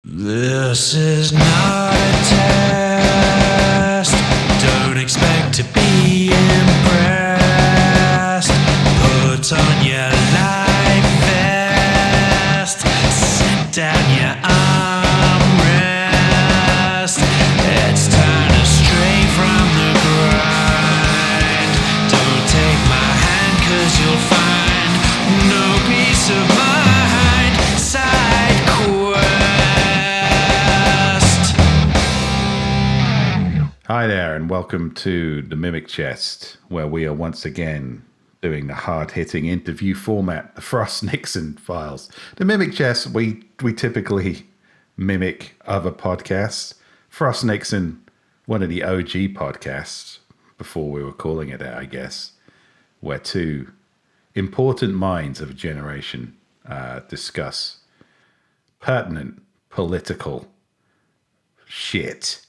This is not a test. Don't expect to be impressed. Put on your life vest. Sit down your armrest. It's time to stray from the grind. Don't take my hand, 'cause you'll find no peace of mind. Side quest. Hi there, and welcome to the Mimic Chest, where we are once again doing the hard-hitting interview format, the Frost Nixon files. The Mimic Chest, we typically mimic other podcasts. Frost Nixon, one of the OG podcasts, before we were calling it that, I guess, where two important minds of a generation discuss pertinent political shit.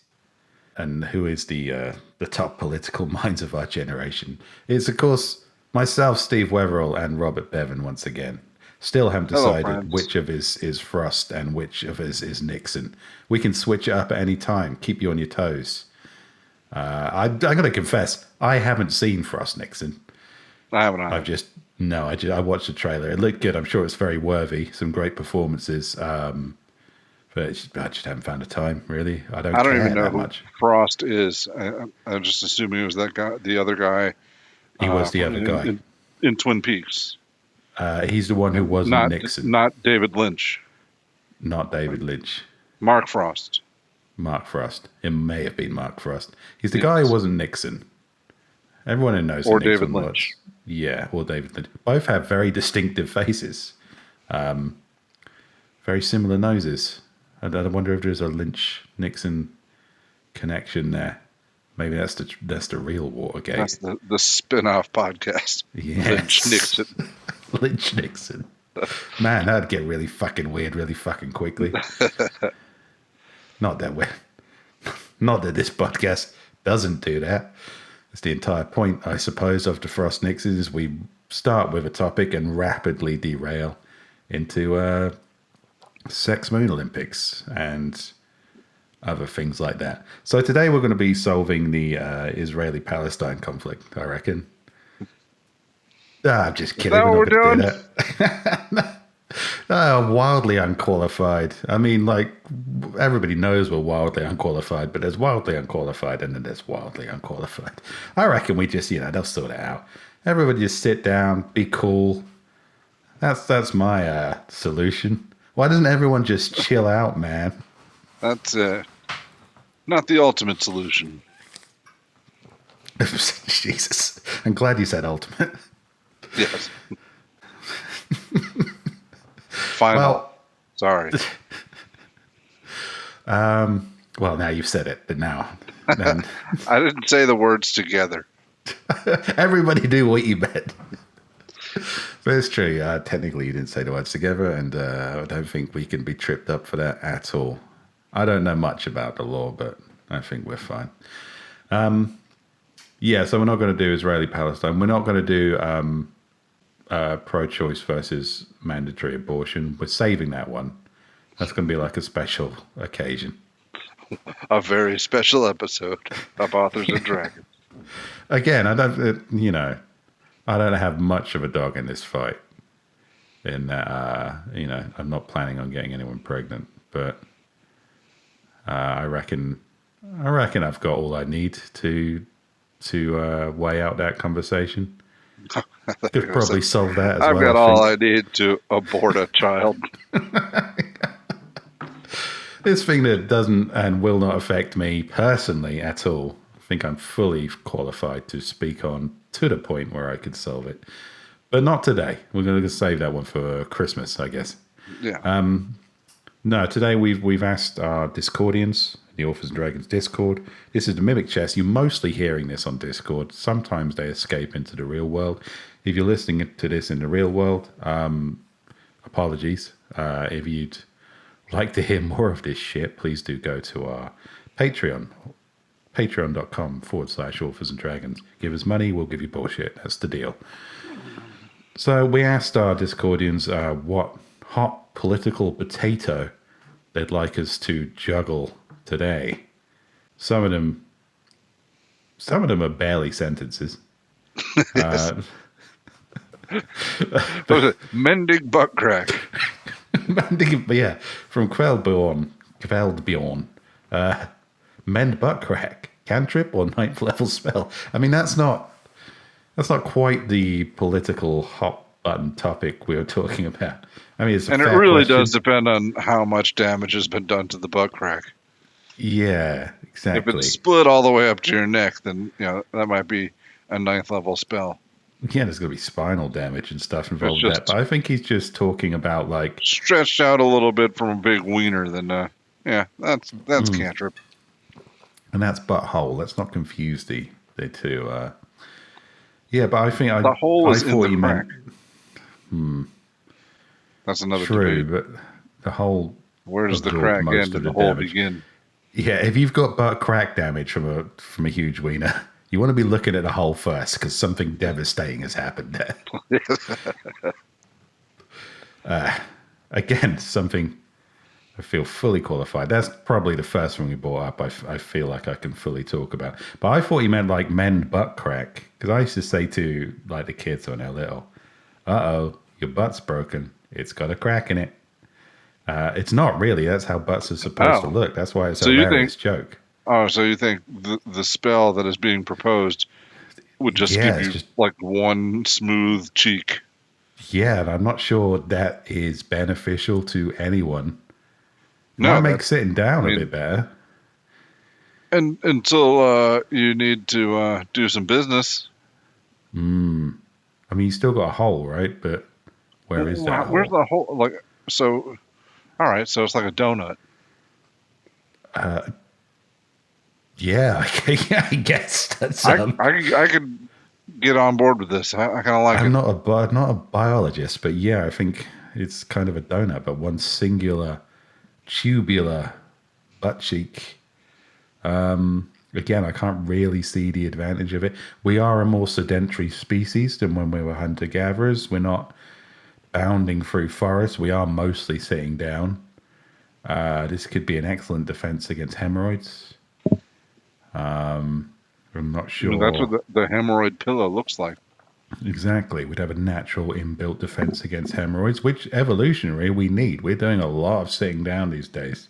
And who is the top political minds of our generation? It's, of course, myself, Steve Wetherill, and Robert Bevan once again. Still haven't decided which of us is Frost and which of us is Nixon. We can switch it up at any time. Keep you on your toes. I'm going to confess, I haven't seen Frost Nixon. I haven't. I watched the trailer. It looked good. I'm sure it's very worthy. Some great performances. But I just haven't found the time, really. I don't even know that who much. Frost is. I'm just assuming it was that guy, the other guy. He was the other guy. In Twin Peaks. He's the one who wasn't Nixon. Not David Lynch. Not David Lynch. Mark Frost. Mark Frost. It may have been Mark Frost. He's the guy who wasn't Nixon. Everyone who knows Or who Nixon David Lynch. was. Yeah, or David Lynch. Both have very distinctive faces. Very similar noses. I wonder if there's a Lynch-Nixon connection there. Maybe that's the real Watergate. That's the spin-off podcast. Yes. Lynch-Nixon. Lynch-Nixon. Man, that'd get really fucking weird really fucking quickly. Not that this podcast doesn't do that. That's the entire point, I suppose, of the Frost Nixon, is we start with a topic and rapidly derail into Sex Moon Olympics and other things like that. So today we're going to be solving the Israeli-Palestine conflict, I reckon. I'm just kidding. Is that what we're doing? Do that. Wildly unqualified. I mean, like, everybody knows we're wildly unqualified, but there's wildly unqualified and then there's wildly unqualified. I reckon we just, they'll sort it out. Everybody just sit down, be cool. That's my solution. Why doesn't everyone just chill out, man? That's not the ultimate solution. Jesus. I'm glad you said ultimate. Yes. Final. Well, sorry. Well, now you've said it, but now. I didn't say the words together. Everybody do what you meant. But it's true. Technically, you didn't say the words together, and I don't think we can be tripped up for that at all. I don't know much about the law, but I think we're fine. So we're not going to do Israeli-Palestine. We're not going to do pro-choice versus mandatory abortion. We're saving that one. That's going to be like a special occasion. A very special episode of Authors and Dragons. Again, I don't have much of a dog in this fight. In that, I'm not planning on getting anyone pregnant, but I reckon I've got all I need to weigh out that conversation. Could probably solve that as well. I've got all I need to abort a child. This thing that doesn't and will not affect me personally at all. I think I'm fully qualified to speak on to the point where I could solve it. But not today. We're going to save that one for Christmas, I guess. Yeah. No, today we've asked our Discordians, the Authors and Dragons Discord. This is the Mimic Chest. You're mostly hearing this on Discord. Sometimes they escape into the real world. If you're listening to this in the real world, apologies. If you'd like to hear more of this shit, please do go to our Patreon. Patreon.com/Authors and Dragons. Give us money, we'll give you bullshit. That's the deal. So we asked our Discordians what hot political potato they'd like us to juggle today. Some of them are barely sentences. Yes. What was it? Mending butt crack. Yeah, from Kveldbjorn. Mend butt crack, cantrip or ninth level spell. I mean, that's not quite the political hot button topic we were talking about. I mean, it's a And it fair really question. does depend on how much damage has been done to the butt crack. Yeah, If exactly. it's split all the way up to your neck, then that might be a ninth level spell. Yeah, there's going to be spinal damage and stuff involved with that. just- But I think he's just talking about like, Stretched out a little bit from a big wiener, then that's cantrip. and that's butthole. Let's not confuse the two. Yeah, but I think The hole is I in thought the you crack. meant That's another true, debate. but the hole. Where does the absorbed crack most end of and the the hole damage. begin? Yeah, if you've got butt crack damage from a huge wiener, you want to be looking at the hole first because something devastating has happened there. Again, something I feel fully qualified. That's probably the first thing we brought up. I feel like I can fully talk about. But I thought you meant like mend butt crack because I used to say to like the kids when they're little, "Uh-oh, your butt's broken. It's got a crack in it." It's not really. That's how butts are supposed to look. That's why it's a So you hilarious joke. Oh, so you think the spell that is being proposed would just Yeah, give it's you just- like one smooth cheek? Yeah, and I'm not sure that is beneficial to anyone. It No, might make that's- sitting down I mean- a bit better. And until you need to do some business. I mean, you still got a hole, right? But where is that Where's hole? the hole? Like, so, all right, so it's like a donut. Yeah, I guess that's. I could get on board with this. I kind of like I'm it. not a biologist, but yeah, I think it's kind of a donut, but one singular tubular butt cheek. Again, I can't really see the advantage of it. We are a more sedentary species than when we were hunter-gatherers. We're not bounding through forests. We are mostly sitting down. This could be an excellent defense against hemorrhoids. I'm not I sure. mean, that's what the hemorrhoid pillow looks like. Exactly. We'd have a natural inbuilt defense against hemorrhoids, which evolutionary we need. We're doing a lot of sitting down these days.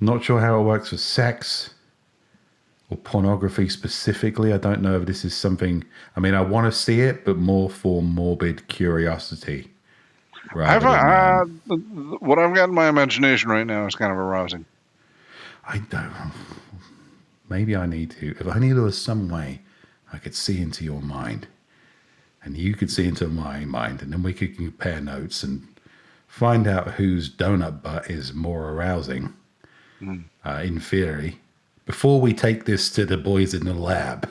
Not sure how it works for sex or pornography specifically. I don't know if this is something. I mean, I want to see it, but more for morbid curiosity. Rather than, What I've got in my imagination right now is kind of arousing. I don't. Maybe I need to. If only there was some way I could see into your mind, and you could see into my mind, and then we could compare notes and find out whose donut butt is more arousing. In theory, before we take this to the boys in the lab.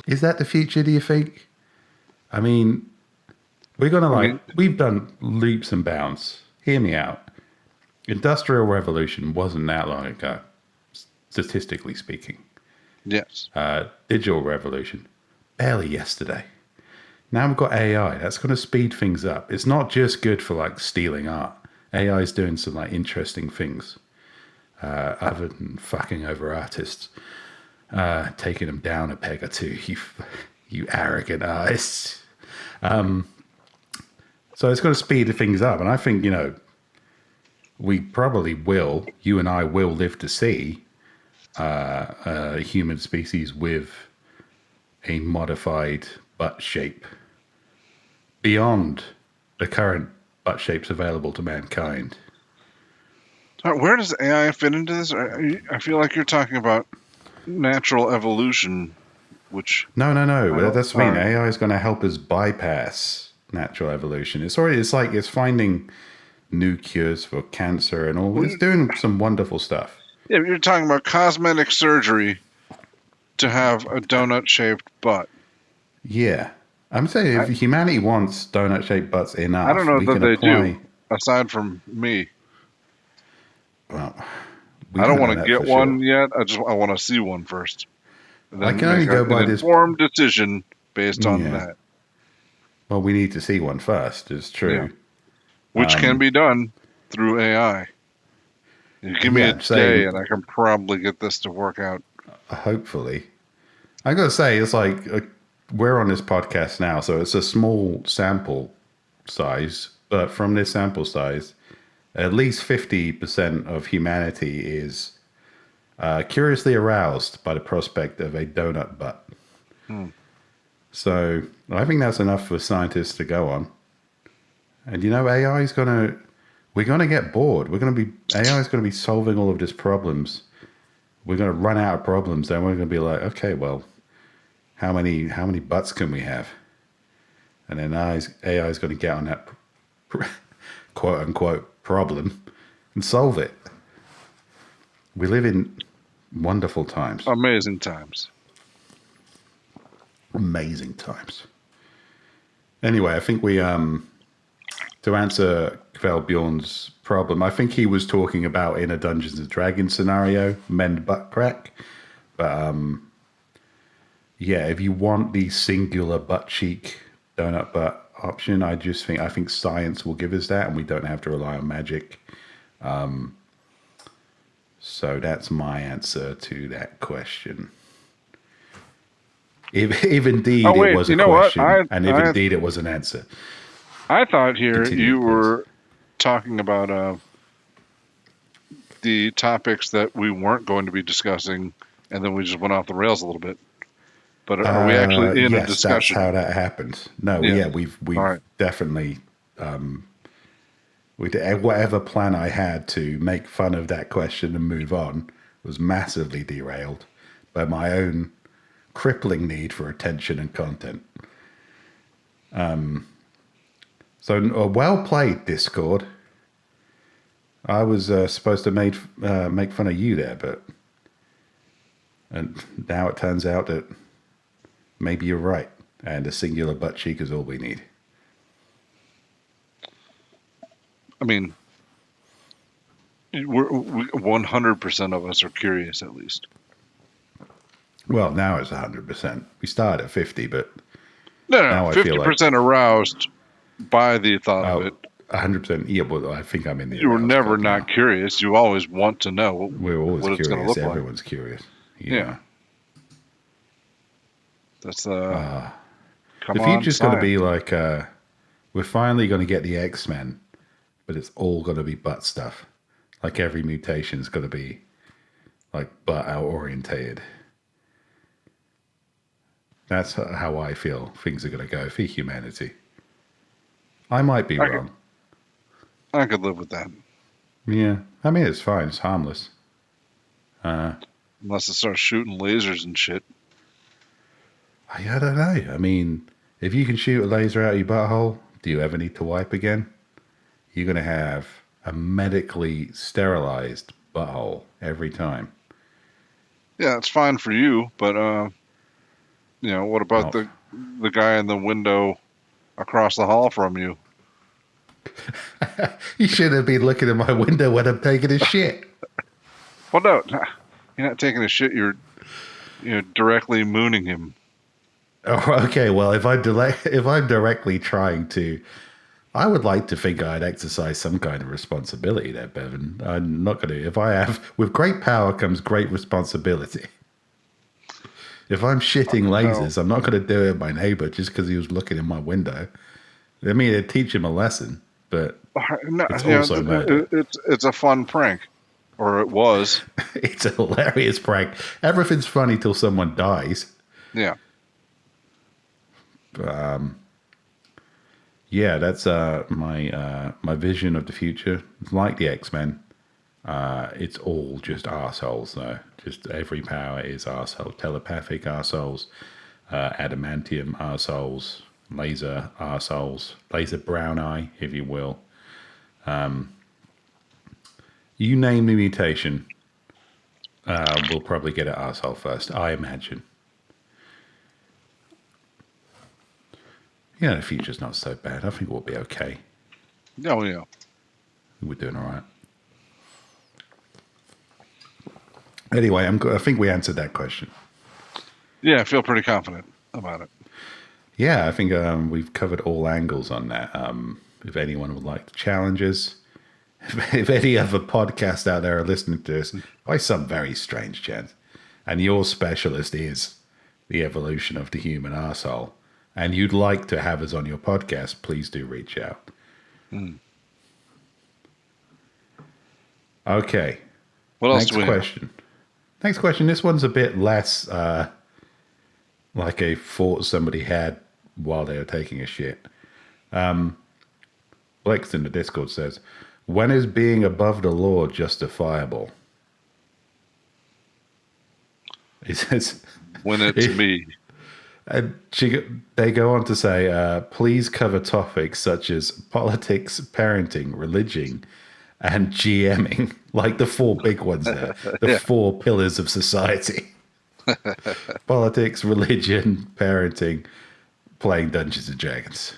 Is that the future, do you think? I mean, we're going to we've done leaps and bounds. Hear me out. Industrial Revolution wasn't that long ago, statistically speaking. Yes. Digital Revolution, barely yesterday. Now we've got AI. That's going to speed things up. It's not just good for like stealing art. AI is doing some like interesting things, other than fucking over artists, taking them down a peg or two. You arrogant artists. So it's going to speed things up, and I think we probably will. You and I will live to see a human species with a modified butt shape beyond the current butt shapes available to mankind. Where does AI fit into this? I feel like you're talking about natural evolution, which No. don't- That's what I mean. alright. AI is going to help us bypass natural evolution. It's finding new cures for cancer and all. It's doing some wonderful stuff. yeah, you're talking about cosmetic surgery to have a donut-shaped butt. Yeah. I'm saying if humanity wants donut-shaped butts enough, I don't know we that can they apply, do. Aside from me, Well, I don't know want to that get for one sure. yet. I want to see one first. And I can only make go an by this- informed decision based on Yeah. that. Well, we need to see one first. It's true. Which can be done through AI. You give me a day, and I can probably get this to work out. Hopefully, I gotta say, it's like we're on this podcast now, so it's a small sample size. But from this sample size, at least 50% of humanity is curiously aroused by the prospect of a donut butt. So I think that's enough for scientists to go on. And AI is we're gonna get bored. AI is gonna be solving all of these problems. We're gonna run out of problems, then we're gonna be like, okay, well, how many butts can we have? And then AI is gonna get on that quote unquote problem and solve it. We live in wonderful times. Amazing times. Amazing times. Anyway, I think we to answer Kvelbjorn's problem, I think he was talking about in a Dungeons and Dragons scenario, mend butt crack. But yeah, if you want the singular butt cheek donut butt option, I think science will give us that, and we don't have to rely on magic. So that's my answer to that question. If indeed it was a question, and if indeed it was an answer. I thought here you were talking about the topics that we weren't going to be discussing, and then we just went off the rails a little bit. But are we actually in a discussion? That's how that happened. No, we've definitely we did, whatever plan I had to make fun of that question and move on was massively derailed by my own crippling need for attention and content. So well played, Discord. I was supposed to make fun of you there, and now it turns out that maybe you're right, and a singular butt cheek is all we need. I mean, 100% of us are curious, at least. Well, now it's 100%. We started at 50, but no, 50% aroused by the thought of it. 100%. Yeah, but I think I'm in the. You were never not curious. You always want to know. We're always what curious. It's going to look Everyone's like. curious. Yeah. That's the future's going to be like we're finally going to get the X-Men, but it's all going to be butt stuff. Like every mutation is going to be like butt out orientated. That's how I feel things are going to go for humanity. I might be wrong. I could live with that. Yeah. I mean, it's fine. It's harmless. Unless it starts shooting lasers and shit. I don't know. I mean, if you can shoot a laser out of your butthole, do you ever need to wipe again? You're going to have a medically sterilized butthole every time. Yeah, it's fine for you, but what about the guy in the window across the hall from you? You should have been looking at my window when I'm taking a shit. Well, no, you're not taking a shit. You're directly mooning him. Oh, okay. Well, if I'm directly trying to, I would like to think I'd exercise some kind of responsibility there, Bevan. I'm not going to. With great power comes great responsibility. If I'm shitting lasers, I'm not going to do it at my neighbor just because he was looking in my window. I mean, it'd teach him a lesson, but it's also murder. It's a fun prank, or it was. It's a hilarious prank. Everything's funny till someone dies. Yeah. Yeah, that's my vision of the future. It's like the X-Men. It's all just arseholes, though. Just every power is arsehole. Telepathic arseholes, adamantium arseholes, laser arseholes, laser brown eye, if you will. You name the mutation, we'll probably get an arsehole first, I imagine. Yeah, the future's not so bad. I think we'll be okay. Oh, yeah. We're doing all right. Anyway, I think we answered that question. Yeah, I feel pretty confident about it. Yeah, I think we've covered all angles on that. If anyone would like to challenge us, if any other podcast out there are listening to this by some very strange chance, and your specialist is the evolution of the human arsehole, and you'd like to have us on your podcast, please do reach out. Okay. What else Next do we have? question. Next question. This one's a bit less like a thought somebody had while they were taking a shit. Lex in the Discord says, when is being above the law justifiable? He says, When it's me. and they go on to say, please cover topics such as politics, parenting, religion, and GMing, like the four big ones there, the Yeah. 4 pillars of society. Politics, religion, parenting, playing Dungeons and Dragons.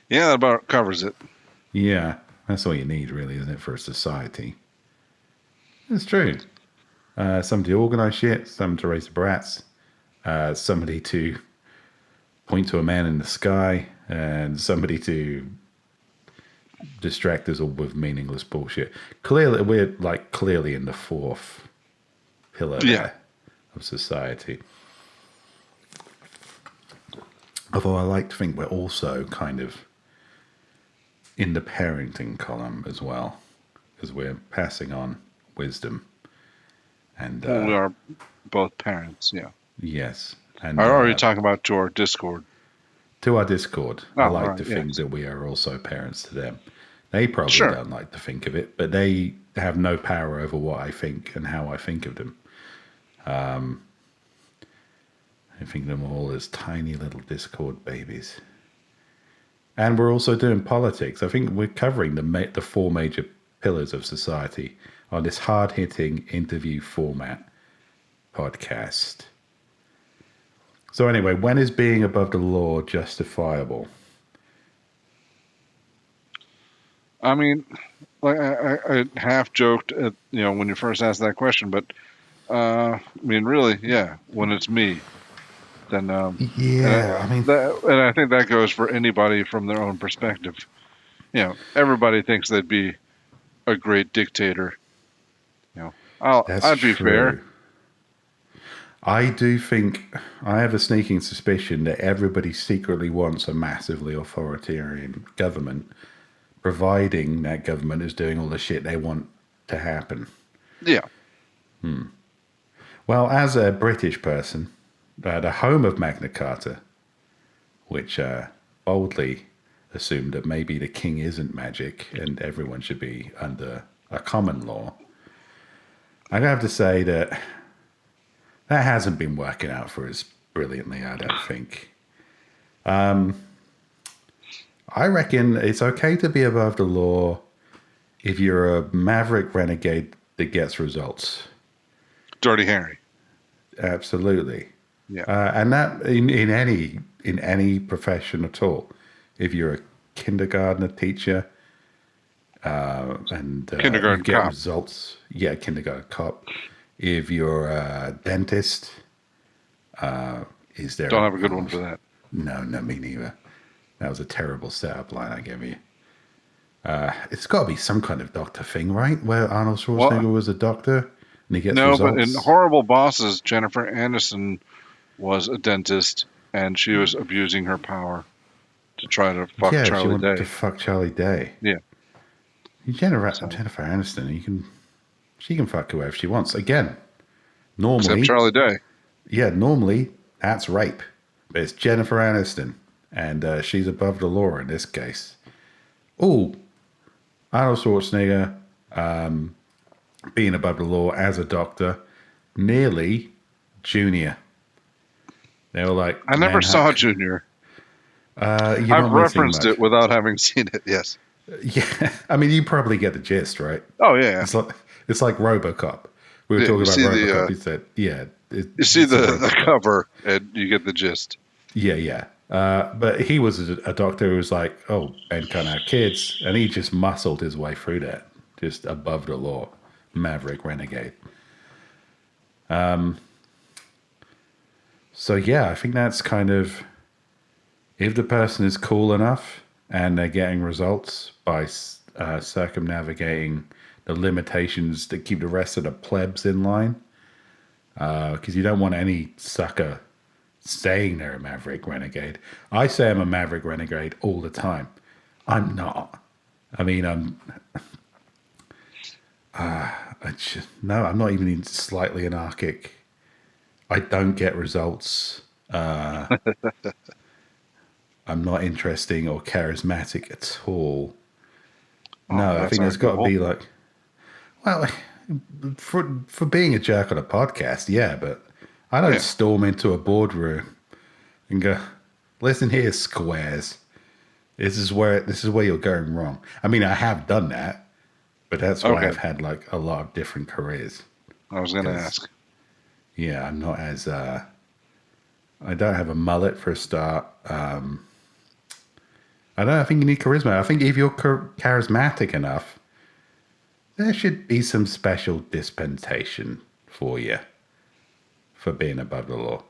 Yeah, that about covers it. Yeah, that's all you need, really, isn't it, for a society? It's true. Somebody to organize shit, somebody to raise the brats, somebody to point to a man in the sky, and somebody to distract us all with meaningless bullshit. Clearly, we're clearly in the 4th pillar there of society. Although I like to think we're also kind of in the parenting column as well, because we're passing on wisdom. And Well, we are both parents, yeah. yes, and I already talking about to our Discord. to our Discord, I Oh, like right, to think yes. that we are also parents to them. They probably Sure. don't like to think of it, but they have no power over what I think and how I think of them. I think of them all as tiny little Discord babies. And we're also doing politics. I think we're covering the 4 major pillars of society on this hard-hitting interview format podcast. So anyway, when is being above the law justifiable? I mean, like I half joked at, when you first asked that question, but I mean, really, yeah, when it's me, then Yeah, I mean, and I think that goes for anybody from their own perspective. Everybody thinks they'd be a great dictator. that's I'd be true. fair. I do think, I have a sneaking suspicion that everybody secretly wants a massively authoritarian government, providing that government is doing all the shit they want to happen. Yeah, Well, as a British person, the home of Magna Carta, which boldly assumed that maybe the king isn't magic and everyone should be under a common law, I'd have to say that hasn't been working out for us brilliantly, I don't think. I reckon it's okay to be above the law if you're a maverick renegade that gets results. Dirty Harry. Absolutely. Yeah. And that in any profession at all. If you're a kindergartner teacher and Kindergarten you get cop. results, yeah, kindergarten cop. If you're a dentist, is there? Don't have a good one for that. No, me neither. That was a terrible setup line I gave you. It's got to be some kind of doctor thing, right? Where Arnold Schwarzenegger was a doctor and he gets No, results. but in Horrible Bosses, Jennifer Aniston was a dentist, and she was abusing her power to try to fuck she Charlie wanted Day. to fuck Charlie Day. Yeah. Jennifer Aniston, she can fuck whoever she wants. Again, normally, Except Charlie Day. yeah, normally that's rape. But it's Jennifer Aniston, and she's above the law in this case. Oh, Arnold Schwarzenegger being above the law as a doctor, nearly Junior. They were like, I never saw Junior. I've referenced it without having seen it. Yes. Yeah, I mean, you probably get the gist, right? Oh yeah. It's like RoboCop. We were Yeah, talking you about see RoboCop. He said, "Yeah." You see the cover, and you get the gist. Yeah. But he was a doctor who was like, "Oh, Ben can't have kids," and he just muscled his way through that, just above the law, maverick renegade. So yeah, I think that's kind of, if the person is cool enough and they're getting results by circumnavigating the limitations that keep the rest of the plebs in line, because you don't want any sucker saying they're a maverick renegade. I say I'm a maverick renegade all the time. I'm not. I mean, no, I'm not even slightly anarchic. I don't get results. I'm not interesting or charismatic at all. Oh, No, I that's think there's got to arguable. be like, well, for being a jerk on a podcast, yeah, but I don't Yeah. storm into a boardroom and go, "Listen here, squares. This is where you're going wrong." I mean, I have done that, but that's why Okay. I've had like a lot of different careers. I was going to Because ask. yeah, I'm not as I don't have a mullet for a start. I don't think you need charisma. I think if you're charismatic enough, there should be some special dispensation for you for being above the law.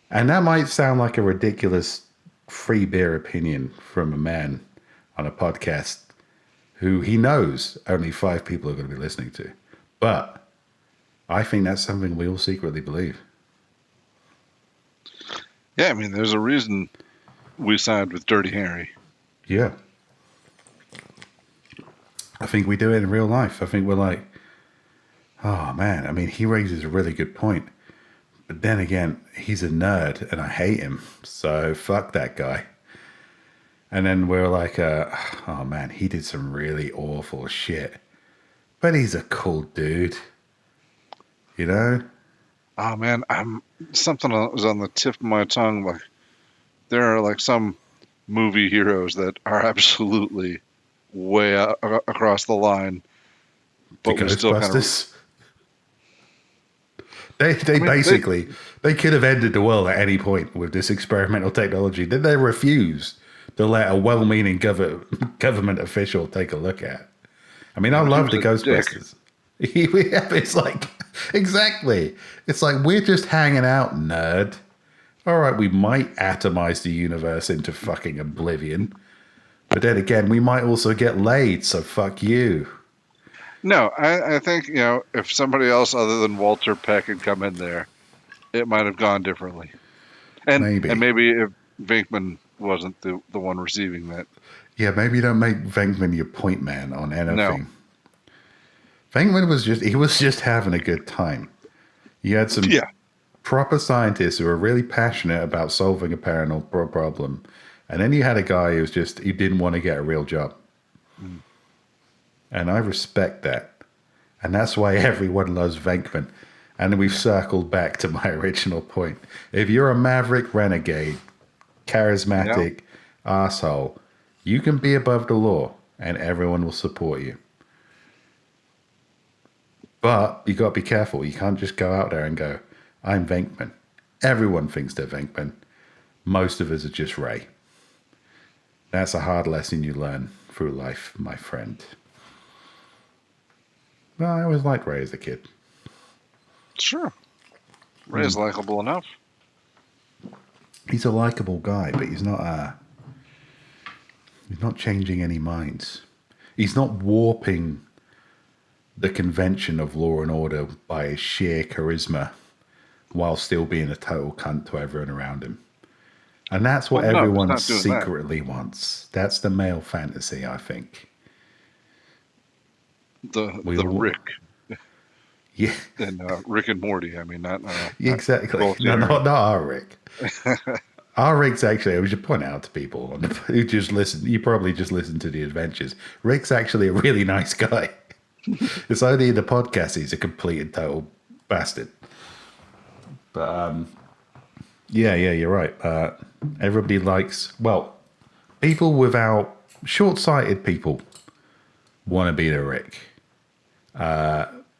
And that might sound like a ridiculous free beer opinion from a man on a podcast who he knows only 5 people are going to be listening to. But I think that's something we all secretly believe. Yeah, I mean, there's a reason we signed with Dirty Harry. Yeah. I think we do it in real life. I think we're like, oh man, I mean, he raises a really good point. But then again, he's a nerd and I hate him. So fuck that guy. And then we're like, oh man, he did some really awful shit. But he's a cool dude. You know? Oh man, something that was on the tip of my tongue. Like there are like some movie heroes that are absolutely way across the line, The but we still kind of. Ghostbusters. They I mean, basically, they could have ended the world at any point with this experimental technology. Then they refused to let a well-meaning government official take a look at. I mean, I he love was the a dick. Ghostbusters. It's like, exactly. It's like, we're just hanging out, nerd. All right, we might atomize the universe into fucking oblivion. But then again, we might also get laid, so fuck you. No, I think if somebody else other than Walter Peck had come in there, it might have gone differently. And Maybe. maybe if Venkman wasn't the one receiving that. Yeah, maybe don't make Venkman your point man on anything. No. Venkman was just having a good time. You had some Yeah. proper scientists who were really passionate about solving a paranormal problem. And then you had a guy who didn't want to get a real job. And I respect that. And that's why everyone loves Venkman. And we've circled back to my original point. If you're a maverick renegade, charismatic asshole, you can be above the law and everyone will support you. But you got to be careful. You can't just go out there and go, I'm Venkman. Everyone thinks they're Venkman. Most of us are just Ray. That's a hard lesson you learn through life, my friend. Well, I always liked Ray as a kid. Sure. Ray's likable enough. He's a likable guy, but he's not changing any minds. He's not warping the convention of law and order by his sheer charisma while still being a total cunt to everyone around him. And that's what Well, no, he's everyone not doing that. secretly wants. That's the male fantasy, I think. The all- Rick Yeah, and Rick and Morty. I mean, not exactly. both No, Jerry. not our Rick. Our Rick's actually, we should point out to people who just listen, you probably just listen to the adventures. Rick's actually a really nice guy. It's only in the podcast he's a complete and total bastard. But yeah, you're right. Everybody likes, people without, short-sighted people want to be the Rick.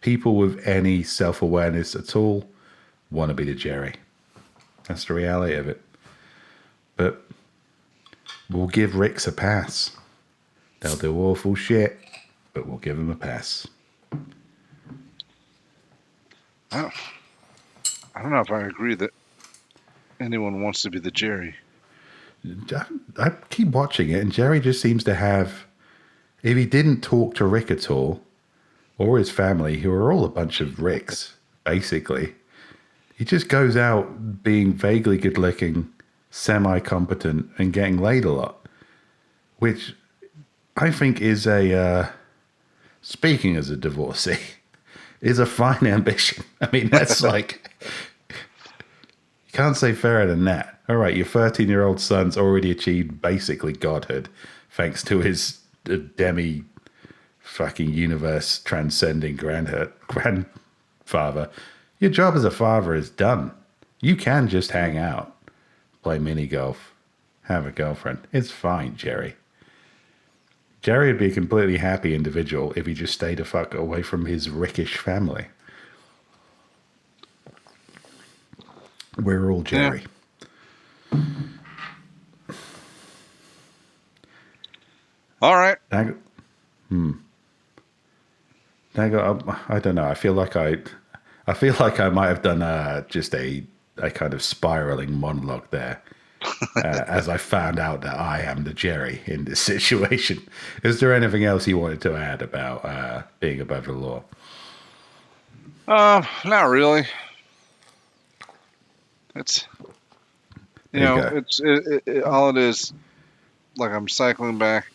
People with any self-awareness at all want to be the Jerry. That's the reality of it. But we'll give Ricks a pass. They'll do awful shit, but we'll give them a pass. I don't know if I agree that anyone wants to be the Jerry. I keep watching it, and Jerry just seems to have, if he didn't talk to Rick at all, or his family, who are all a bunch of Ricks, basically, he just goes out being vaguely good looking, semi competent, and getting laid a lot, which I think is speaking as a divorcee, is a fine ambition. I mean, that's like, you can't say fairer than that. All right, your 13-year-old son's already achieved basically godhood thanks to his demi fucking universe transcending grandfather. Your job as a father is done. You can just hang out, play mini golf, have a girlfriend. It's fine, Jerry. Jerry would be a completely happy individual if he just stayed the fuck away from his rickish family. We're all Jerry. Yeah. All right. I don't know. I feel like I might have done just a kind of spiraling monologue there, as I found out that I am the Jerry in this situation. Is there anything else you wanted to add about being above the law? Not really. It's all it is. Like, I'm cycling back.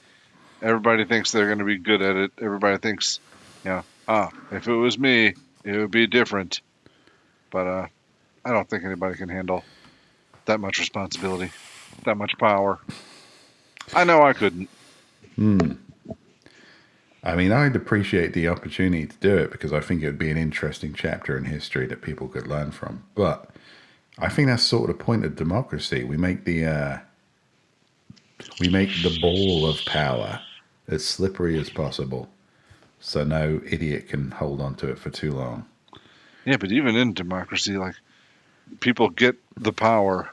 Everybody thinks they're going to be good at it. Everybody thinks, if it was me, it would be different. But I don't think anybody can handle that much responsibility, that much power. I know I couldn't. I mean, I'd appreciate the opportunity to do it because I think it would be an interesting chapter in history that people could learn from. But I think that's sort of the point of democracy. We make the ball of power as slippery as possible, so no idiot can hold on to it for too long. Yeah, but even in democracy, like, people get the power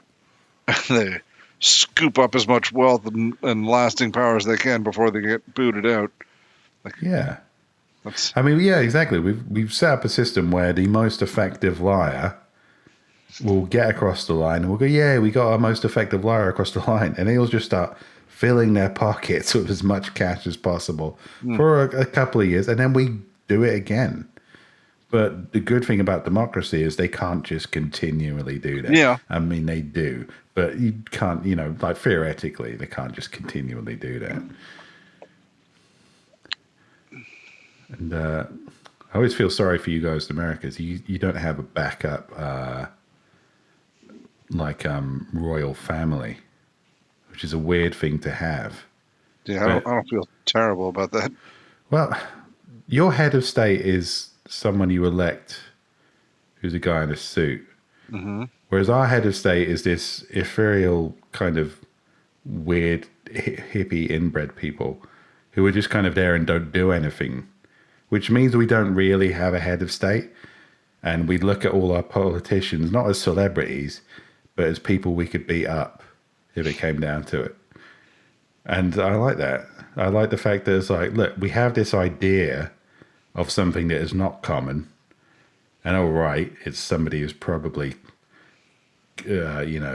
and they scoop up as much wealth and lasting power as they can before they get booted out. Like, yeah, exactly. We've set up a system where the most effective liar will get across the line, and we'll go, yeah, we got our most effective liar across the line, and he'll just start filling their pockets with as much cash as possible for a couple of years, and then we do it again. But the good thing about democracy is they can't just continually do that. Yeah. I mean, they do, but you can't, like, theoretically, they can't just continually do that. And I always feel sorry for you guys in America. You don't have a backup royal family, which is a weird thing to have. Yeah, I don't feel terrible about that. Well, your head of state is someone you elect who's a guy in a suit. Mm-hmm. Whereas our head of state is this ethereal kind of weird hippie inbred people who are just kind of there and don't do anything, which means we don't really have a head of state. And we look at all our politicians not as celebrities, but as people we could beat up if it came down to it. And I like that. I like the fact that it's like, look, we have this idea of something that is not common. And all right, it's somebody who's probably, their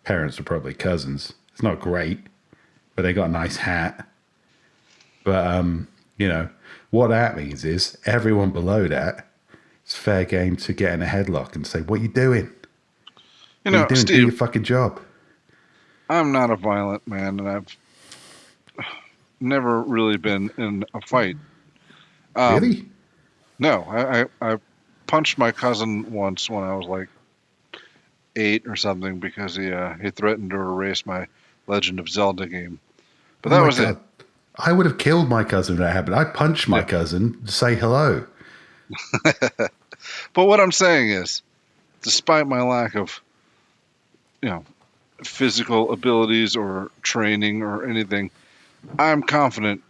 parents are probably cousins. It's not great, but they got a nice hat. But, what that means is everyone below that, it's fair game to get in a headlock and say, what are you doing? What are you doing? Steve, do your fucking job. I'm not a violent man, and I've never really been in a fight. Really? No, I punched my cousin once when I was like 8 or something because he threatened to erase my Legend of Zelda game. But that was it. I would have killed my cousin if that happened. I punched my cousin to say hello. But what I'm saying is, despite my lack of, physical abilities or training or anything, I'm confident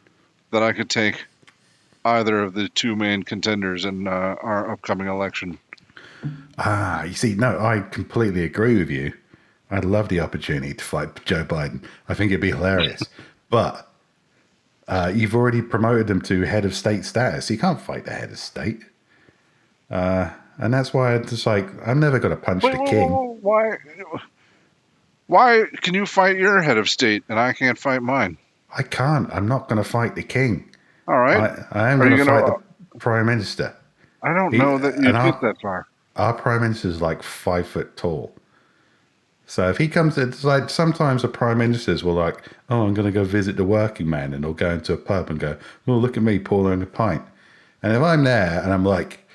that I could take either of the two main contenders in our upcoming election. You see, no, I completely agree with you. I'd love the opportunity to fight Joe Biden. I think it'd be hilarious. But you've already promoted him to head of state status. You can't fight the head of state. and that's why it's just like I'm never going to punch Wait, the king. why? Why can you fight your head of state and I can't fight mine? I can't. I'm not going to fight the king. All right. I am Are going you to gonna? fight the prime minister. I don't He know that and you'd get that far. our prime minister is like 5 foot tall. So if he comes, it's like sometimes the prime ministers will like, oh, I'm going to go visit the working man, and they'll go into a pub and go, oh, look at me pouring a pint. And if I'm there and I'm like,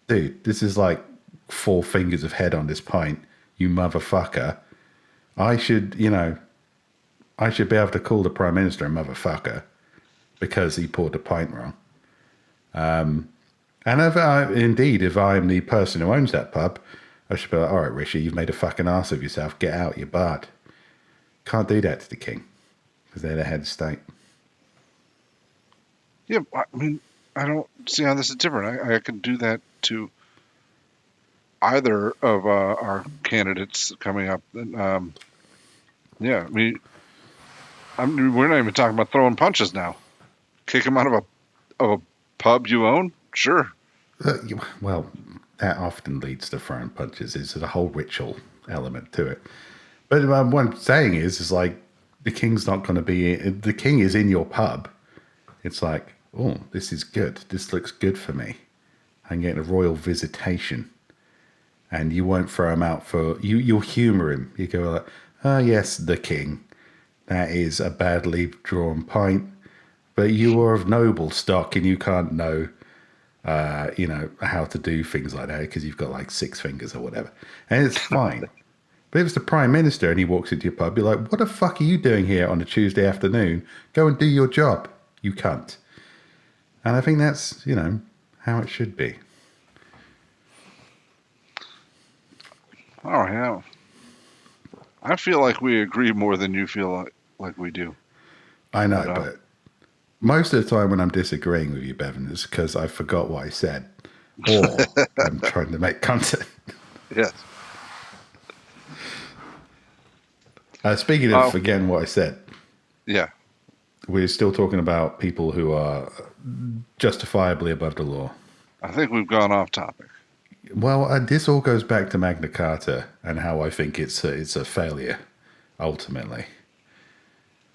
dude, this is like 4 fingers of head on this pint, you motherfucker. I should, I should be able to call the prime minister a motherfucker because he poured the pint wrong. And if I'm the person who owns that pub, I should be like, all right, Rishi, you've made a fucking ass of yourself. Get out, you're barred. Can't do that to the king because they're the head of state. Yeah, I mean, I don't see how this is different. I can do that to either of our candidates coming up. And, yeah, we're not even talking about throwing punches now. Kick him out of a pub you own? Sure. Well, that often leads to throwing punches. It's a whole ritual element to it. But what I'm saying is like the king's not going to be. The king is in your pub. It's like, oh, this is good. This looks good for me. I'm getting a royal visitation, and you won't throw him out for you. You'll humour him. You go like, oh yes, the king. That is a badly drawn pint, but you are of noble stock, and you can't know. How to do things like that because you've got like 6 fingers or whatever. And it's fine. But if it's the prime minister and he walks into your pub, you're like, what the fuck are you doing here on a Tuesday afternoon? Go and do your job, you cunt. And I think that's, how it should be. All right. Now, I feel like we agree more than you feel like we do. I know, but most of the time when I'm disagreeing with you, Bevan, it's because I forgot what I said. Or I'm trying to make content. Yes. Speaking of forgetting what I said. Yeah. We're still talking about people who are justifiably above the law. I think we've gone off topic. Well, this all goes back to Magna Carta and how I think it's a failure, ultimately.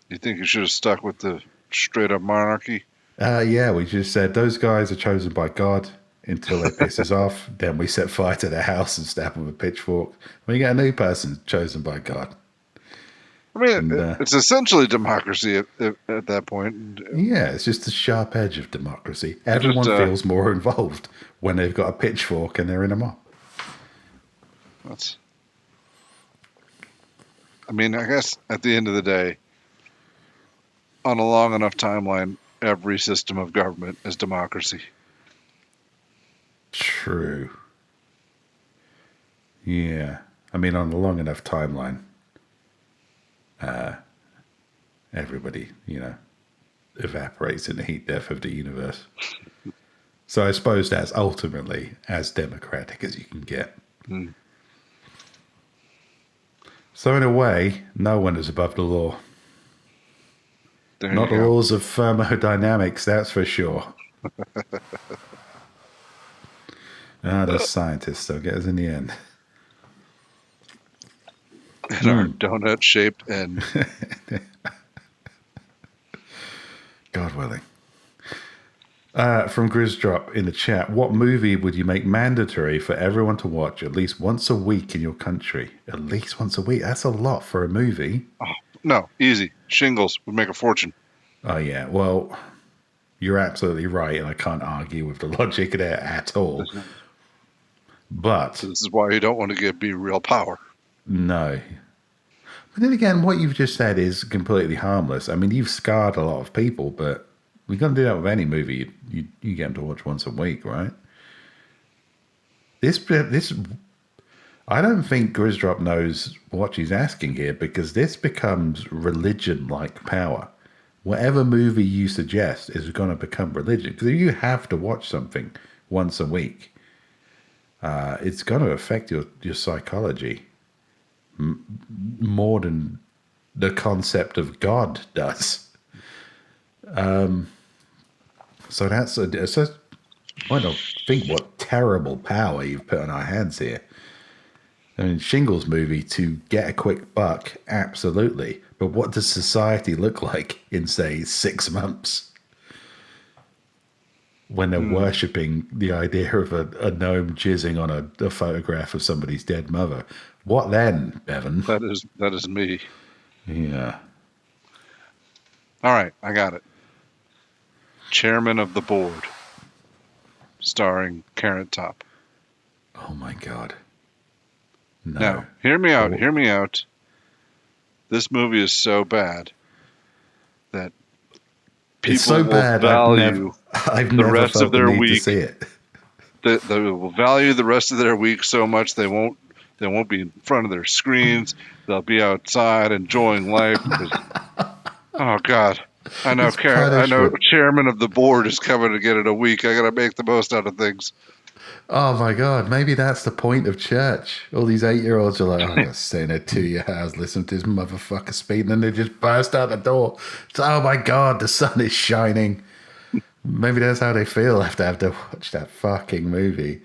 You think you should have stuck with the straight up monarchy? Yeah, we just said those guys are chosen by God until they piss us off. Then we set fire to their house and stab them with a pitchfork. We get a new person chosen by God. I mean, it's essentially democracy at that point. Yeah, it's just the sharp edge of democracy. Everyone feels more involved when they've got a pitchfork and they're in a mob. I guess at the end of the day, on a long enough timeline, every system of government is democracy. True. Yeah. On a long enough timeline, everybody, evaporates in the heat death of the universe. So I suppose that's ultimately as democratic as you can get. Mm. So in a way, no one is above the law. Not the laws of thermodynamics, that's for sure. Those scientists, they'll get us in the end. In our donut-shaped end. God willing. From Grizzdrop in the chat, what movie would you make mandatory for everyone to watch at least once a week in your country? At least once a week? That's a lot for a movie. Oh, no, easy. Shingles would make a fortune. Oh, yeah. Well, you're absolutely right, and I can't argue with the logic there at all. But this is why you don't want to be real power. No. But then again, what you've just said is completely harmless. you've scarred a lot of people, but we're going to do that with any movie. You get them to watch once a week, right? This, I don't think Grizzdrop knows what she's asking here, because this becomes religion-like power. Whatever movie you suggest is going to become religion. Because if you have to watch something once a week, it's going to affect your psychology more than the concept of God does. So that's I don't think what terrible power you've put on our hands here. I mean, Shingles movie to get a quick buck, absolutely. But what does society look like in, say, 6 months when they're worshipping the idea of a gnome jizzing on a photograph of somebody's dead mother? What then, Bevan? That is me. Yeah. All right, I got it. Chairman of the Board, starring Carrot Top. Oh my God. No. Now, hear me out. Oh. Hear me out. This movie is so bad that people It's so will bad. value I've the never rest felt of their the need week. to see it. They will value the rest of their week so much they won't be in front of their screens. They'll be outside enjoying life because, oh God, I know It's punishment. chairman of the board is coming to get it a week. I got to make the most out of things. Oh my God, maybe that's the point of church. All these 8-year-olds are like, oh, I'm going to stay in a 2-year house, listen to this motherfucker speak, and then they just burst out the door. It's, oh my God, the sun is shining. Maybe that's how they feel after having to watch that fucking movie.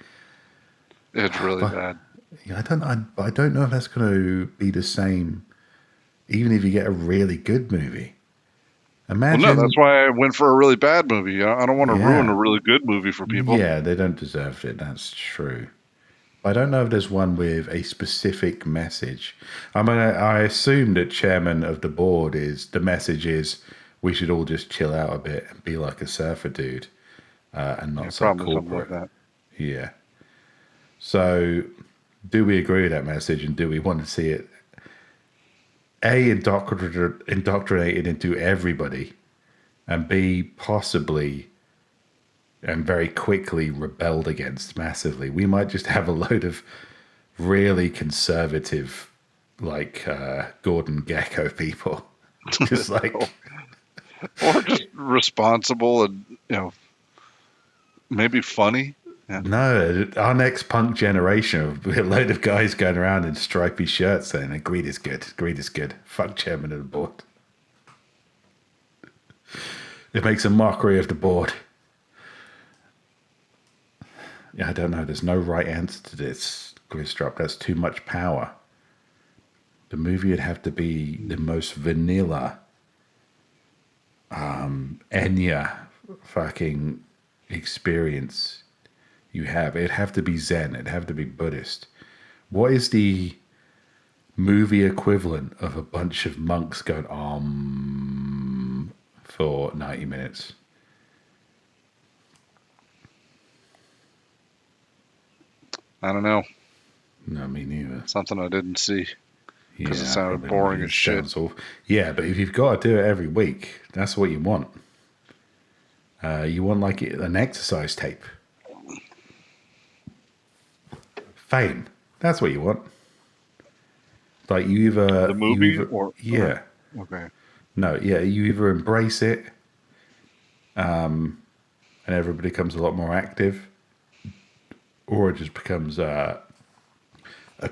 It's really bad. Yeah, I don't know if that's going to be the same, even if you get a really good movie. Well, Imagine. no, that's why I went for a really bad movie. I don't want to ruin a really good movie for people. Yeah, they don't deserve it. That's true. I don't know if there's one with a specific message. I mean, I assume that chairman of the board is the message is we should all just chill out a bit and be like a surfer dude, and not so Probably something like corporate. that. Yeah. So, do we agree with that message, and do we want to see it indoctrinated into everybody, and B, possibly and very quickly rebelled against massively? We might just have a load of really conservative, like Gordon Gekko people, just like Or just responsible and, maybe funny. Yeah. no. Our next punk generation will be a load of guys going around in stripy shirts saying, "Greed is good. Greed is good. Fuck chairman of the board." It makes a mockery of the board. Yeah, I don't know. There's no right answer to this, Gristrop. That's too much power. The movie would have to be the most vanilla Enya fucking experience you have. It'd have to be Zen. It'd have to be Buddhist. What is the movie equivalent of a bunch of monks going for 90 minutes? I don't know. No, me neither. Something I didn't see. Yeah, it sounded probably boring not. as shit. Sounds awful. Yeah, but if you've got to do it every week, that's what you want. You want like an exercise tape. Fame. That's what you want. Like you either The movie you either, or yeah. Okay. No, yeah, you either embrace it, and everybody becomes a lot more active, or it just becomes a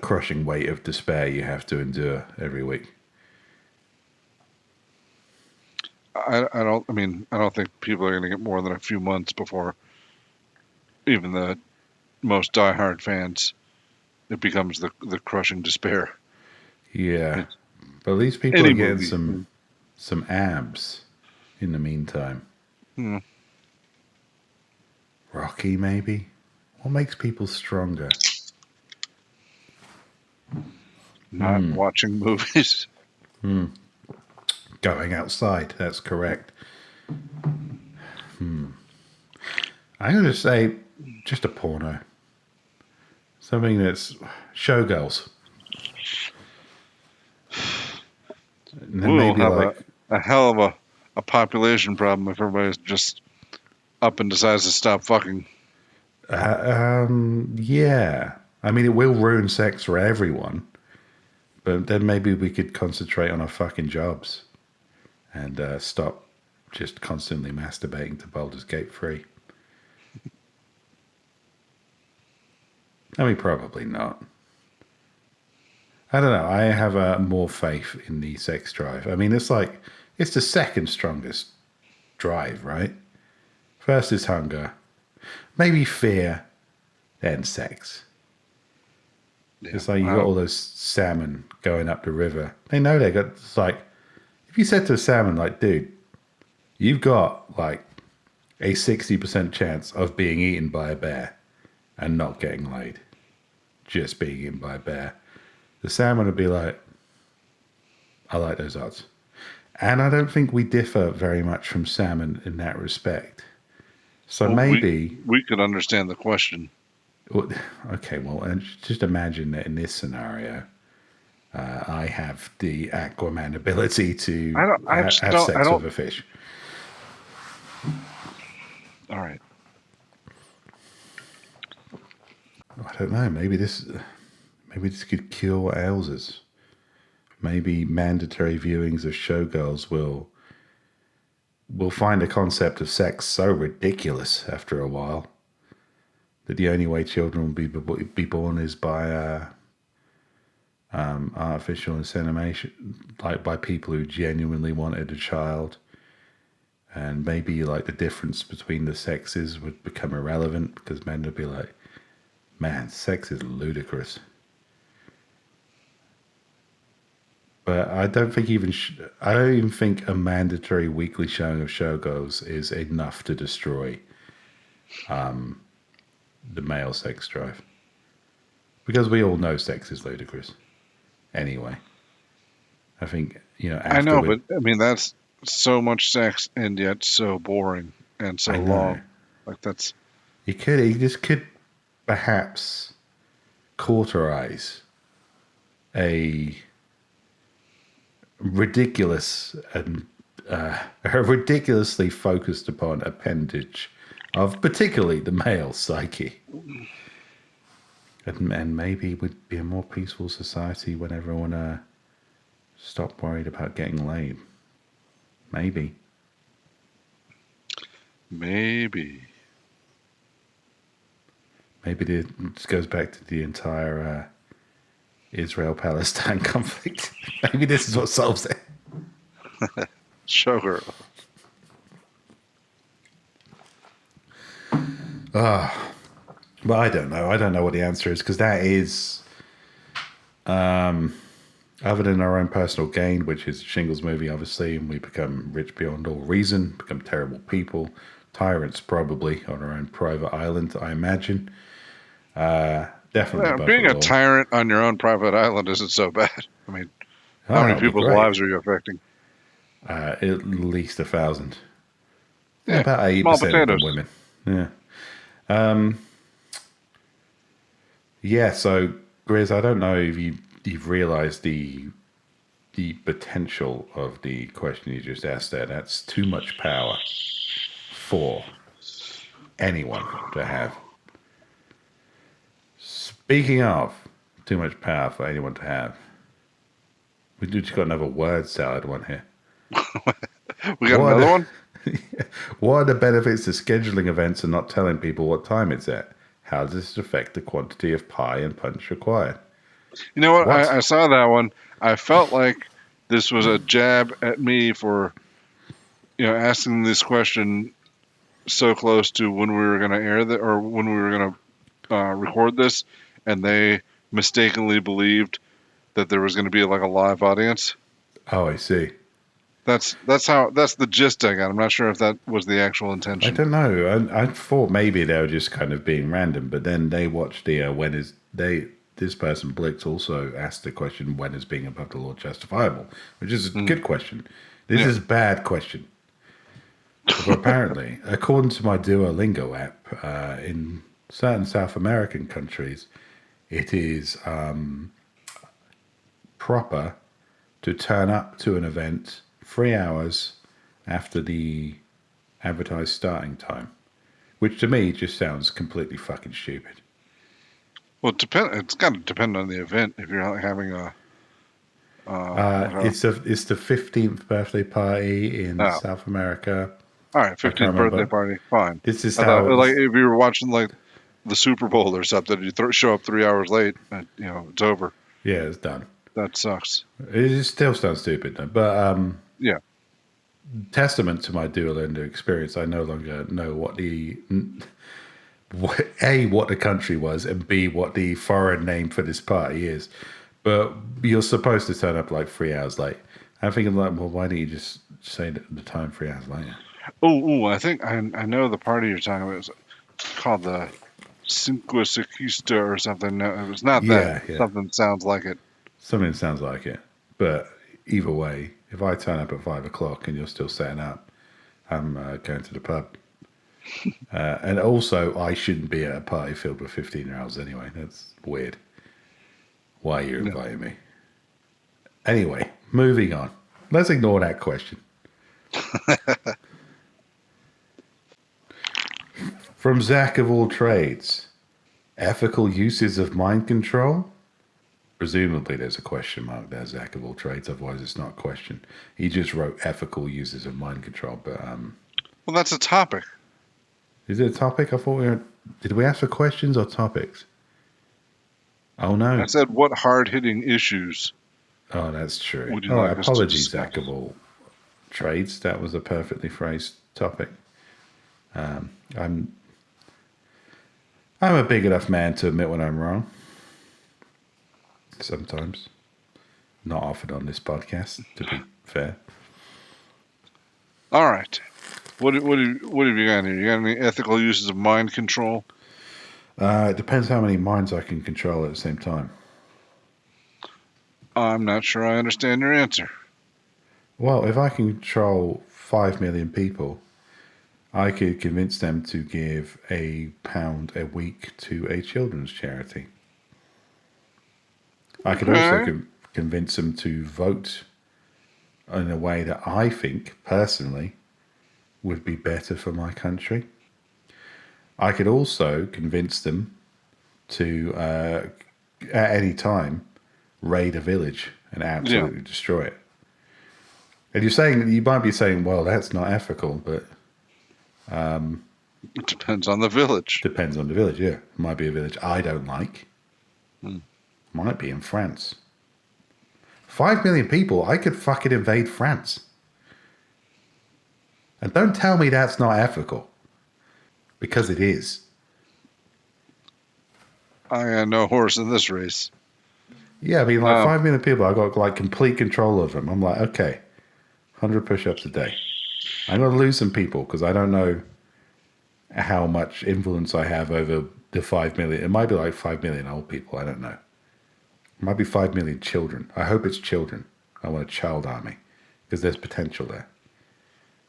crushing weight of despair you have to endure every week. I don't think people are going to get more than a few months before even the most diehard fans, it becomes the crushing despair. Yeah, but at least people are getting some abs in the meantime. Rocky, maybe? What makes people stronger? Not watching movies. Going outside, that's correct. I'm going to say just a porno. Something that's showgirls. And then We'll maybe have like a hell of a population problem if everybody's just up and decides to stop fucking. yeah. I mean, it will ruin sex for everyone. But then maybe we could concentrate on our fucking jobs and stop just constantly masturbating to Baldur's Gate 3. I mean, probably not. I don't know. I have more faith in the sex drive. I mean, it's the second strongest drive, right? First is hunger. Maybe fear, then sex. Yeah, It's like you got all those salmon going up the river. They know they got, it's like, if you said to a salmon, like, dude, you've got like a 60% chance of being eaten by a bear and not getting laid, just being eaten by a bear, the salmon would be like, I like those odds. And I don't think we differ very much from salmon in that respect. So well, maybe, we could understand the question. okay, well, and just imagine that in this scenario, I have the Aquaman ability to I just have don't. I sex don't. with a fish. All right. I don't know. Maybe this could cure what ails us. Maybe mandatory viewings of showgirls will find the concept of sex so ridiculous after a while that the only way children will be born is by artificial insemination, like by people who genuinely wanted a child. And maybe like the difference between the sexes would become irrelevant because men would be like, man, sex is ludicrous. But I don't think I don't even think a mandatory weekly showing of showgirls is enough to destroy the male sex drive. Because we all know sex is ludicrous. Anyway, I think, I know, but I mean that's so much sex and yet so boring and so I know. long. Like that's You just could perhaps cauterize a ridiculous and a ridiculously focused upon appendage of particularly the male psyche. And maybe we'd be a more peaceful society when everyone stopped worried about getting laid. Maybe. maybe. Maybe this goes back to the entire Israel-Palestine conflict. Maybe this is what solves it. Showgirl. But I don't know. I don't know what the answer is because that is, other than our own personal gain, which is a Shingles movie, obviously, and we become rich beyond all reason, become terrible people, tyrants probably on our own private island, I imagine. Definitely. Yeah, above being the a law. tyrant on your own private island isn't so bad. I mean, Oh, how many that'd be people's great. lives are you affecting? At least 1,000. Yeah, About 80% small of them potatoes. women. Yeah. Yeah, so Grizz, I don't know if you've realised the potential of the question you just asked there. That's too much power for anyone to have. Speaking of too much power for anyone to have, we just got another word salad one here. We got What? another one? What are the benefits of scheduling events and not telling people what time it's at? How does this affect the quantity of pie and punch required? You know what? What? I saw that one. I felt like this was a jab at me for, asking this question so close to when we were going to air that or when we were going to record this, and they mistakenly believed that there was going to be like a live audience. Oh, I see. That's the gist I got. I'm not sure if that was the actual I intention. don't know. I thought maybe they were just kind of being random, but then they watched the this person Blix also asked the question, when is being above the law justifiable? Which is a good question. This is a bad question. But apparently, according to my Duolingo app, in certain South American countries, it is proper to turn up to an event 3 hours after the advertised starting time, which to me just sounds completely fucking stupid. Well, it's got to depend on the event. If you're having a, It's the 15th birthday party in Oh. South America. all right, 15th birthday remember. party, fine. This is I how thought, like if you were watching like the Super Bowl or something, you show up 3 hours late, and, it's over. yeah, it's done. That sucks. It still sounds stupid though, but Yeah. testament to my Duolingo experience, I no longer know what the A, what the country was, and B, what the foreign name for this party is. But you're supposed to turn up like 3 hours late. I'm thinking like, well, why don't you just say the time 3 hours later? I think I know the party you're talking about. It's called the Cinque Sixta or something. No, it was not that. Yeah, yeah. Something sounds like it. Something sounds like it. But either way, if I turn up at 5 o'clock and you're still setting up, I'm going to the pub. And also, I shouldn't be at a party filled with 15-year-olds anyway. That's weird. Why are you No. inviting me? Anyway, moving on. Let's ignore that question. From Zach of all trades, ethical uses of mind control? Presumably there's a question mark there, Zach of all trades, otherwise it's not a question. He just wrote ethical uses of mind control, but Well, that's a topic. is it a topic? I thought did we ask for questions or topics? Oh no. I said, what hard-hitting issues? Oh, that's true. Would you Oh, like us to apologies, discuss? Zach of all trades. That was a perfectly phrased topic. I'm a big enough man to admit when I'm wrong. Sometimes. Not often on this podcast, to be fair. All right. What have you got here? You got any ethical uses of mind control? It depends how many minds I can control at the same time. I'm not sure I understand your answer. Well, if I can control 5 million people, I could convince them to give £1 a week to a children's charity. I could also Okay. convince them to vote in a way that I think, personally, would be better for my country. I could also convince them to, at any time, raid a village and absolutely destroy it. And you might be saying, well, that's not ethical, but It depends on the village. depends on the village, yeah. It might be a village I don't like. Hmm. Might be in France. 5 million people, I could fucking invade France. And don't tell me that's not ethical. Because it is. I got no horse in this race. Yeah, I mean, like Wow. 5 million people, I got like complete control of them. I'm like, okay, 100 push-ups a day. I'm going to lose some people because I don't know how much influence I have over the 5 million. It might be like 5 million old people. I don't know. It might be 5 million children. I hope it's children. I want a child army because there's potential there.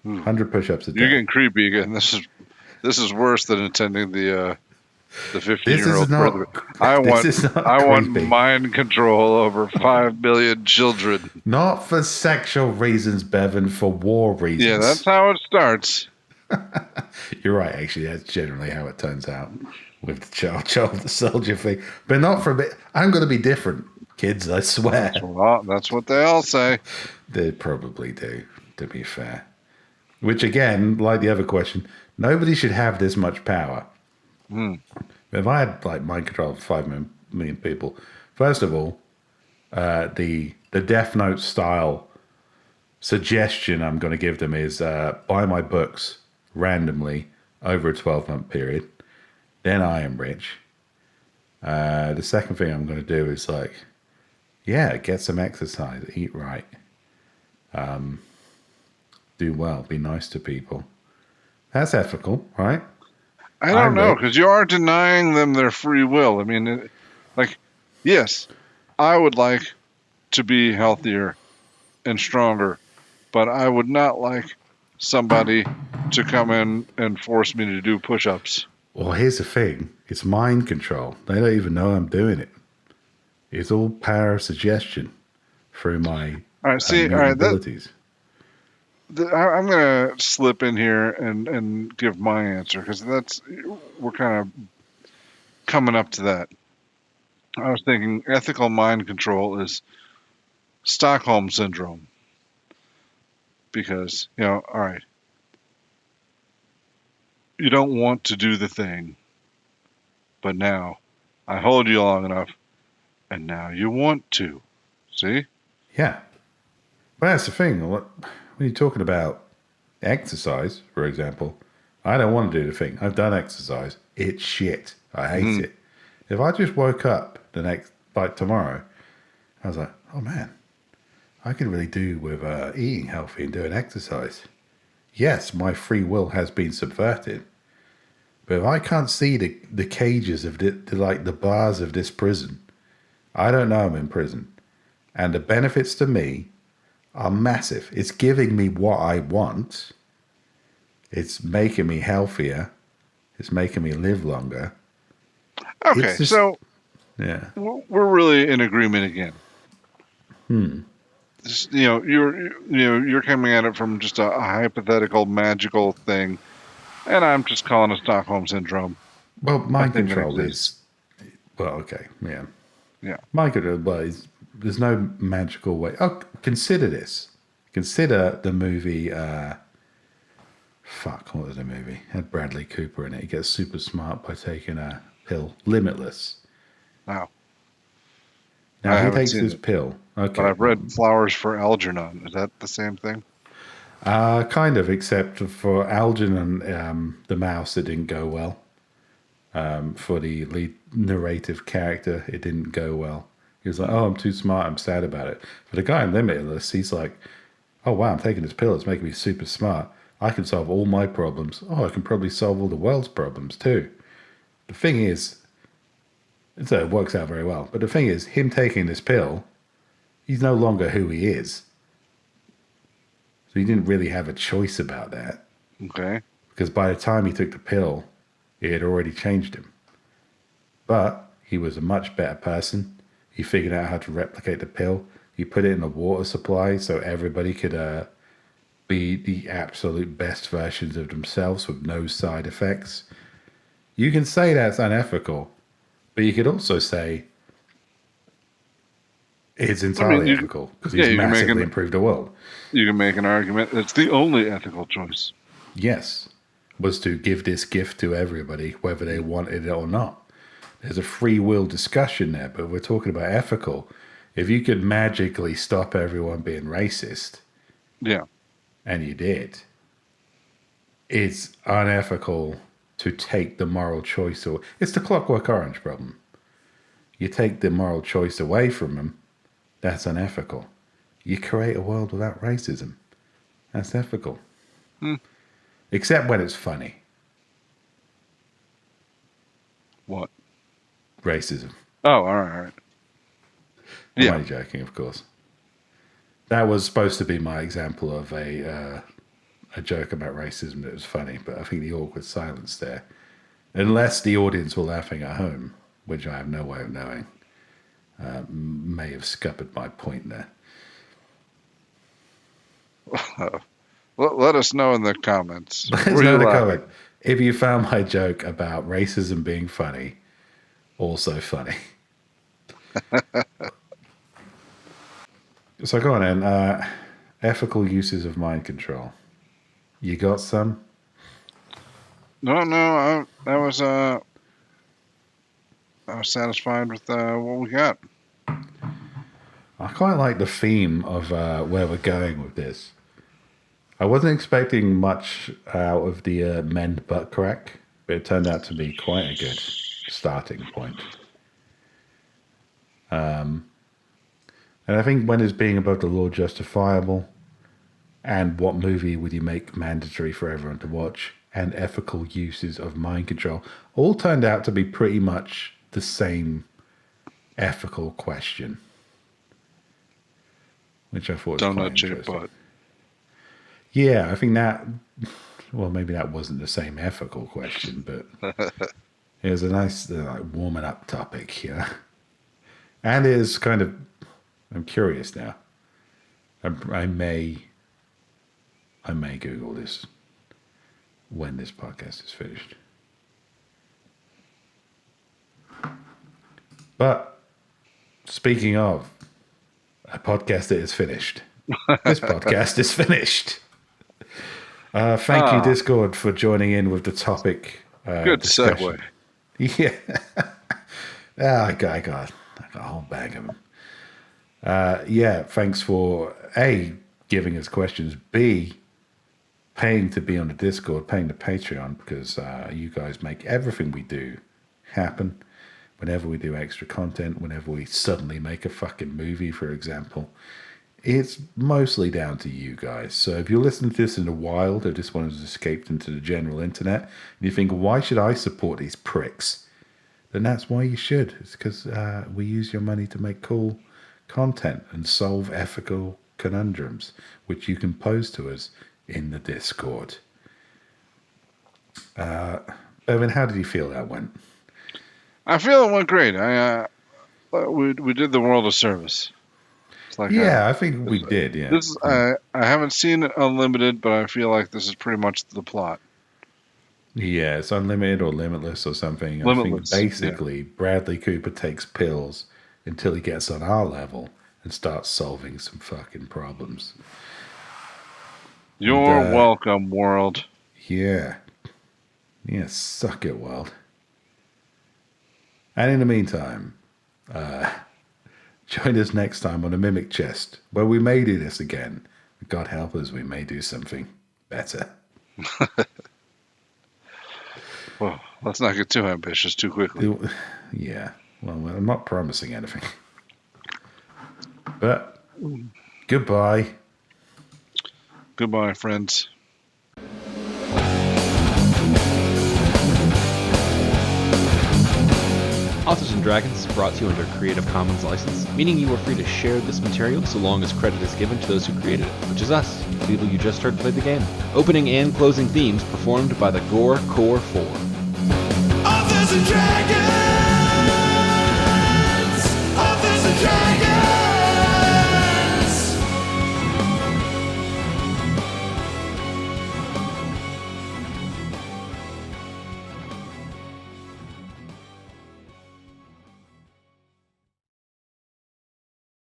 100 push-ups a day. You're getting creepy again. This is worse than attending the 15-year-old not- brother. I this is not want creepy. mind control over 5 million children. Not for sexual reasons, Bevan, for war reasons. Yeah, that's how it starts. You're right, actually. That's generally how it turns out with the child soldier thing. But not for a bit. I'm going to be different, kids, I swear. Well, that's what they all say. They probably do, to be fair. Which, again, like the other question, nobody should have this much power. If I had like mind control of 5 million people, first of all, the Death Note style suggestion I'm going to give them is buy my books randomly over a 12-month period. Then I am rich. The second thing I'm going to do is like, yeah, get some exercise, eat right, do well, be nice to people. That's ethical, right? I don't know, because you are denying them their free will. I mean, yes, I would like to be healthier and stronger, but I would not like somebody to come in and force me to do push-ups. Well, here's the thing. It's mind control. They don't even know I'm doing it. It's all power of suggestion through my All right, see, mutant all right, abilities. I'm going to slip in here and give my answer, because we're kind of coming up to that. I was thinking ethical mind control is Stockholm syndrome. Because, all right, you don't want to do the thing, but now I hold you long enough, and now you want to. See? Yeah. But that's the thing. When you're talking about exercise, for example, I don't want to do the thing. I've done exercise. It's shit. I hate Mhm. it. If I just woke up like tomorrow, I was like, oh man, I could really do with eating healthy and doing exercise. Yes, my free will has been subverted. But if I can't see the cages of the bars of this prison, I don't know I'm in prison. And the benefits to me are massive. It's giving me what I want. It's making me healthier. It's making me live longer. Okay, It's just, so yeah. we're really in agreement again. You're coming at it from just a hypothetical, magical thing, and I'm just calling it Stockholm syndrome. Well, A mind thing that control exists. well, okay, yeah. Yeah. Mind control, there's no magical way. Oh, consider this. Consider the movie, what was the movie? It had Bradley Cooper in it. He gets super smart by taking a pill, Limitless. Wow. Now, I he haven't takes seen his it, pill. but Okay, I've read Flowers for Algernon. Is that the same thing? kind of, except for Algernon, the mouse, it didn't go well. For the lead narrative character, it didn't go well. He was like, oh, I'm too smart, I'm sad about it. For the guy in Limitless, he's like, oh, wow, I'm taking this pill, it's making me super smart. I can solve all my problems. Oh, I can probably solve all the world's problems too. The thing is, so it works out very well. But the thing is, him taking this pill, he's no longer who he is. So he didn't really have a choice about that. Okay. Because by the time he took the pill, it had already changed him. But he was a much better person. He figured out how to replicate the pill. He put it in a water supply so everybody could be the absolute best versions of themselves with no side effects. You can say that's unethical, but you could also say it's entirely ethical because he's you can make massively improved the world. you can make an argument. It's the only ethical choice. Yes, was to give this gift to everybody, whether they wanted it or not. There's a free will discussion there, but we're talking about ethical. If you could magically stop everyone being racist, Yeah. and you did, it's unethical to take the moral choice away. It's the Clockwork Orange problem. You take the moral choice away from them, that's unethical. You create a world without racism. That's ethical. Hmm. Except when it's funny. What? Racism. Oh, all right. I'm Yeah. only joking, of course. That was supposed to be my example of a joke about racism that was funny, but I think the awkward silence there, unless the audience were laughing at home, which I have no way of knowing, may have scuppered my point there. Let us know in the comments. There's Were you no laughing? comment. If you found my joke about racism being funny, also funny. So go on then. Ethical uses of mind control. You got some? No. I was satisfied with what we got. I quite like the theme of where we're going with this. I wasn't expecting much out of the mend butt crack, but it turned out to be quite a good starting point. And I think when is being above the law justifiable, and what movie would you make mandatory for everyone to watch, and ethical uses of mind control, all turned out to be pretty much the same ethical question, which I thought was quite Donut shaped interesting. butt. Yeah, I think that, well, maybe that wasn't the same ethical question, but it was a nice warming up topic here. And it is kind of, I'm curious now. I may Google this when this podcast is finished. But speaking of a podcast that is finished, this podcast is finished. Thank you, Discord, for joining in with the topic. Good discussion. segue. Yeah. I got a whole bag of them. Yeah, thanks for A, giving us questions, B, paying to be on the Discord, paying the Patreon, because you guys make everything we do happen. Whenever we do extra content, whenever we suddenly make a fucking movie, for example, it's mostly down to you guys. So if you're listening to this in the wild or just wanted to escape into the general internet, and you think, why should I support these pricks? Then that's why you should. It's because we use your money to make cool content and solve ethical conundrums, which you can pose to us in the Discord. Evan, how did you feel that went? I feel it went great. We did the world a service. It's like I think we did. Yeah, this I haven't seen Unlimited, but I feel like this is pretty much the plot. Yeah, it's unlimited or limitless or something. Limitless, I think basically Bradley Cooper takes pills until he gets on our level and starts solving some fucking problems. You're welcome, world. Yeah. Yeah, suck it, world. And in the meantime, join us next time on a Mimic Chest, where we may do this again. God help us, we may do something better. Well, let's not get too ambitious too quickly. Yeah. Well, I'm not promising anything. But goodbye. Goodbye, friends. Authors and Dragons is brought to you under a Creative Commons license, meaning you are free to share this material so long as credit is given to those who created it, which is us, the people you just heard play the game. Opening and closing themes performed by the Gore Core 4. Authors and Dragons! Authors and Dragons!